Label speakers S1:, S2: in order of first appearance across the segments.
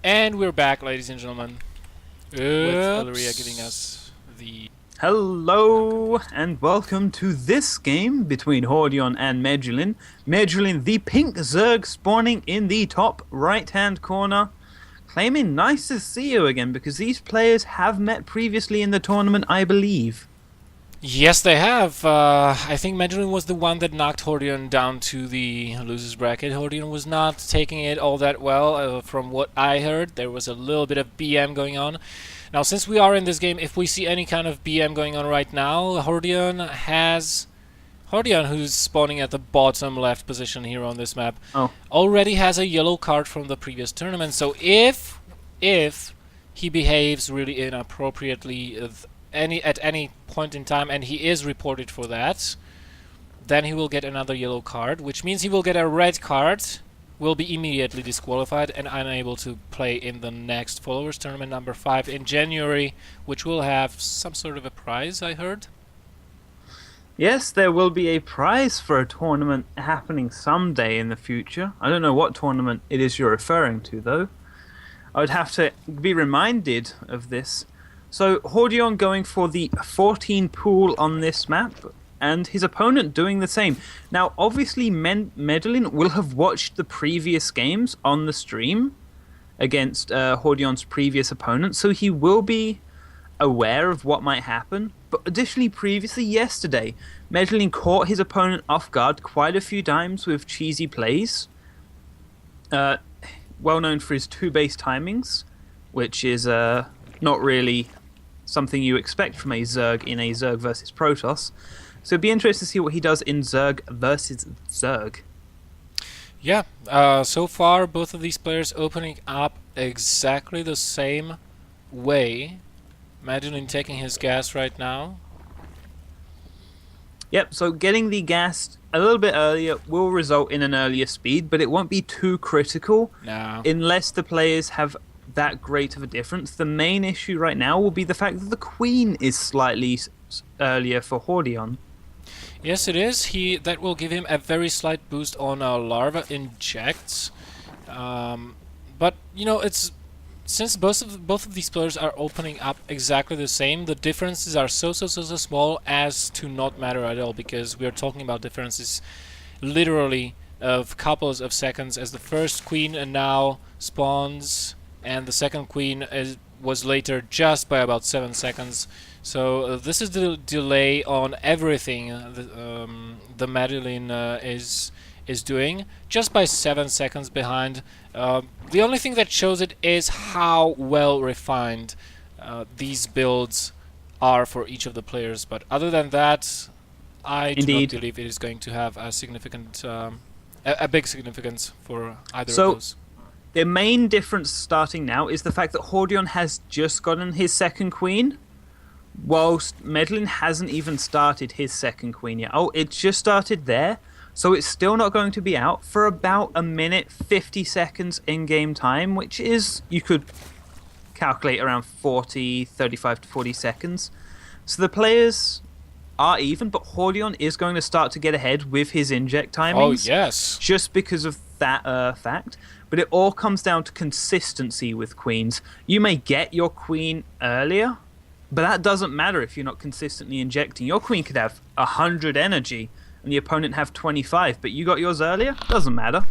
S1: And we're back, ladies and gentlemen, with aGEillyrea giving us the...
S2: Hello and welcome to this game between Hordeon and Medulin. Medulin, the pink Zerg spawning in the top right-hand corner, claiming nice to see you again because these players have met previously in the tournament, I believe.
S1: Yes, they have. I think Medulin was the one that knocked Hordeon down to the losers bracket. Hordeon was not taking it all that well. From what I heard, there was a little bit of BM going on. Now, since we are in this game, if we see any kind of BM going on right now, Hordeon, who's spawning at the bottom left position here on this map, already has a yellow card from the previous tournament. So if he behaves really inappropriately at any point in time, and he is reported for that, then he will get another yellow card, which means he will get a red card, will be immediately disqualified and unable to play in the next Followers Tournament number 5 in January, which will have some sort of a prize, I heard.
S2: Yes, there will be a prize for a tournament happening someday in the future. I don't know what tournament it is you're referring to, though. I would have to be reminded of this. So, Hordeon going for the 14 pool on this map, and his opponent doing the same. Now, obviously, Medulin will have watched the previous games on the stream against Hordeon's previous opponent, so he will be aware of what might happen. But additionally, previously, yesterday, Medulin caught his opponent off guard quite a few times with cheesy plays. Well known for his 2-base timings, which is not really something you expect from a Zerg in a Zerg versus Protoss. So it'd be interesting to see what he does in Zerg versus Zerg.
S1: Yeah, so far both of these players opening up exactly the same way. Medulin taking his gas right now.
S2: Yep, so getting the gas a little bit earlier will result in an earlier speed, but it won't be too critical unless the players have that great of a difference. The main issue right now will be the fact that the Queen is slightly earlier for Hordeon.
S1: Yes, it is. That will give him a very slight boost on larva injects. But you know, since both of these players are opening up exactly the same, the differences are so small as to not matter at all, because we are talking about differences literally of couples of seconds, as the first Queen now spawns and the second Queen was later just by about 7 seconds. So this is the delay on everything the Medulin is doing, just by 7 seconds behind. The only thing that shows it is how well refined these builds are for each of the players. But other than that, I do not believe it is going to have a significant, a big significance for either of those.
S2: The main difference starting now is the fact that Hordeon has just gotten his second Queen, whilst Medulin hasn't even started his second Queen yet. Oh, it just started there, so it's still not going to be out for about a minute 50 seconds in-game time, which is, you could calculate around 35 to 40 seconds. So the players are even, but Hordeon is going to start to get ahead with his inject timings.
S1: Oh, yes.
S2: Just because of that fact. But it all comes down to consistency with Queens. You may get your Queen earlier, but that doesn't matter if you're not consistently injecting. Your Queen could have 100 energy and the opponent have 25, but you got yours earlier? Doesn't matter.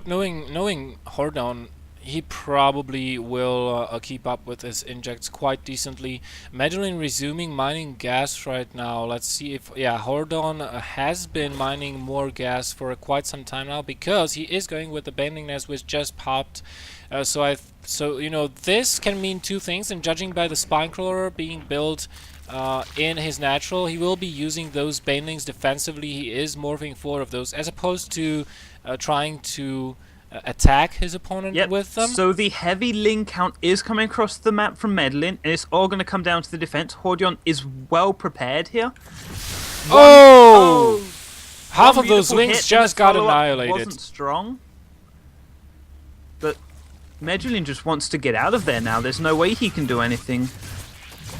S1: Knowing Hordeon, he probably will keep up with his injects quite decently. Medulin resuming mining gas right now. Let's see if... Yeah, Hordeon has been mining more gas for quite some time now, because he is going with the Bending Nest, which just popped. So you know, this can mean two things, and judging by the Spinecrawler being built in his natural, he will be using those Banelings defensively. He is morphing 4 of those, as opposed to trying to attack his opponent with them.
S2: So the heavy Ling count is coming across the map from Medulin, and it's all going to come down to the defense. Hordeon is well prepared here.
S1: Half of those Lings just got annihilated.
S2: Wasn't strong, but Medulin just wants to get out of there now. There's no way he can do anything.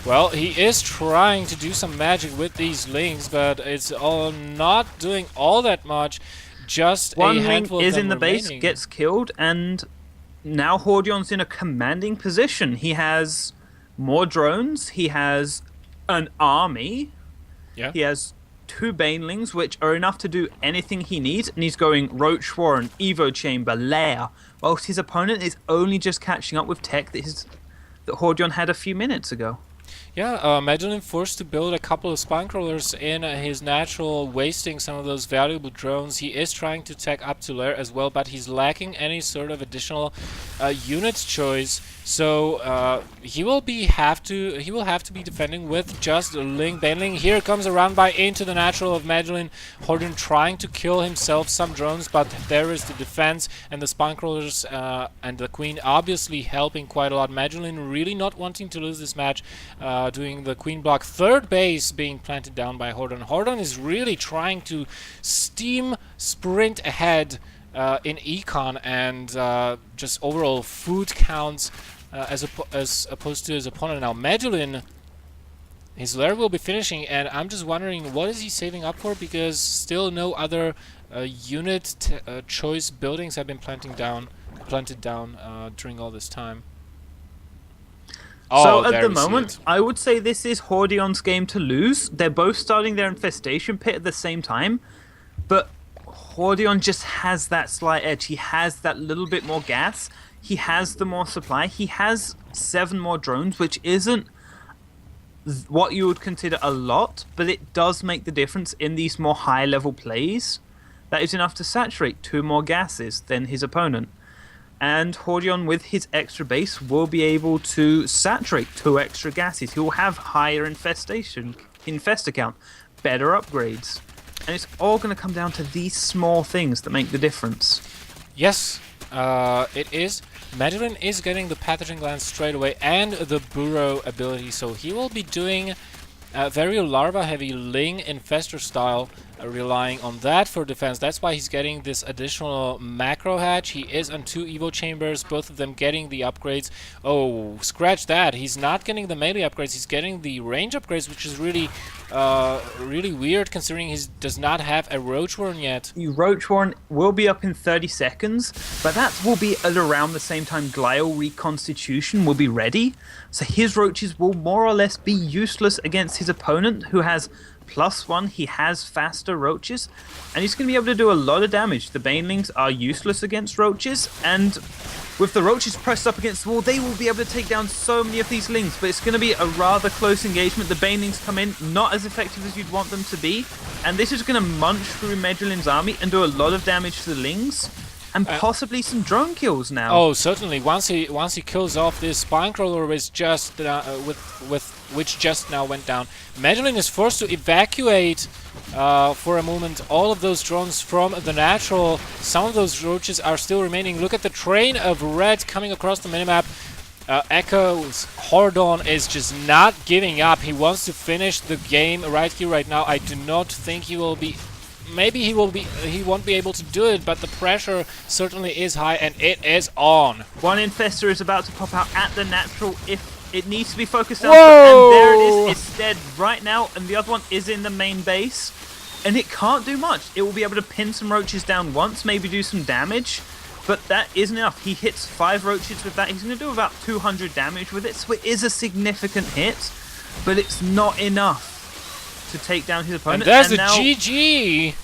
S1: Well, he is trying to do some magic with these Lings, but it's all not doing all that much. just
S2: One
S1: a
S2: link
S1: handful of
S2: is
S1: them
S2: in the base,
S1: remaining.
S2: gets killed, and now Hordeon's in a commanding position. He has more drones. He has an army.
S1: Yeah.
S2: He has 2 Banelings, which are enough to do anything he needs, and he's going Roach Swarm, Evo Chamber, Lair, whilst his opponent is only just catching up with tech that Hordeon had a few minutes ago.
S1: Yeah, Medulin forced to build a couple of spine crawlers in his natural, wasting some of those valuable drones. He is trying to tech up to Lair as well, but he's lacking any sort of additional unit choice. So he will have to be defending with just Ling Baneling. Here comes a round by into the natural of Medulin. Hordeon trying to kill himself some drones, but there is the defense and the spine crawlers and the queen obviously helping quite a lot. Medulin really not wanting to lose this match, doing the queen block. Third base being planted down by Hordeon. Hordeon is really trying to steam sprint ahead in econ and just overall food counts as opposed to his opponent. Now Medulin, his lair will be finishing, and I'm just wondering what is he saving up for, because still no other unit choice buildings have been planted down during all this time.
S2: So
S1: Oh,
S2: at
S1: there
S2: the
S1: we see
S2: moment,
S1: it.
S2: I would say this is Hordeon's game to lose. They're both starting their infestation pit at the same time, but Hordeon just has that slight edge. He has that little bit more gas. He has the more supply. He has 7 more drones, which isn't what you would consider a lot, but it does make the difference in these more high-level plays. That is enough to saturate 2 more gases than his opponent. And Hordeon, with his extra base, will be able to saturate 2 extra gases. He will have higher infestor count, better upgrades. And it's all going to come down to these small things that make the difference.
S1: Yes, it is. Medulin is getting the pathogen gland straight away and the burrow ability, so he will be doing very larva-heavy Ling infestor style, relying on that for defense. That's why he's getting this additional macro hatch. He is on 2 Evo chambers, both of them getting the upgrades. Oh, scratch that. He's not getting the melee upgrades. He's getting the range upgrades, which is really weird considering he does not have a Roach Warren yet.
S2: Roach Warren will be up in 30 seconds, but that will be at around the same time Glial Reconstitution will be ready. So his roaches will more or less be useless against his opponent, who has +1. He has faster roaches, and he's going to be able to do a lot of damage. The Banelings are useless against roaches, and with the roaches pressed up against the wall, they will be able to take down so many of these Lings, but it's going to be a rather close engagement. The Banelings come in not as effective as you'd want them to be, and this is going to munch through Medulin's army and do a lot of damage to the Lings, and possibly some drone kills now.
S1: Oh, certainly. Once he kills off this spine crawler, which just which just now went down, Medulin is forced to evacuate for a moment all of those drones from the natural. Some of those roaches are still remaining. Look at the train of red coming across the minimap. Echo's Hordeon is just not giving up. He wants to finish the game right here, right now. I do not think he will be. Maybe he won't be able to do it, but the pressure certainly is high, and it is on.
S2: One infestor is about to pop out at the natural if it needs to be focused down.
S1: Whoa!
S2: And there it is. It's dead right now, and the other one is in the main base. And it can't do much. It will be able to pin some roaches down once, maybe do some damage. But that isn't enough. He hits 5 roaches with that. He's going to do about 200 damage with it, so it is a significant hit. But it's not enough to take down his opponent.
S1: And there's the
S2: now,
S1: GG!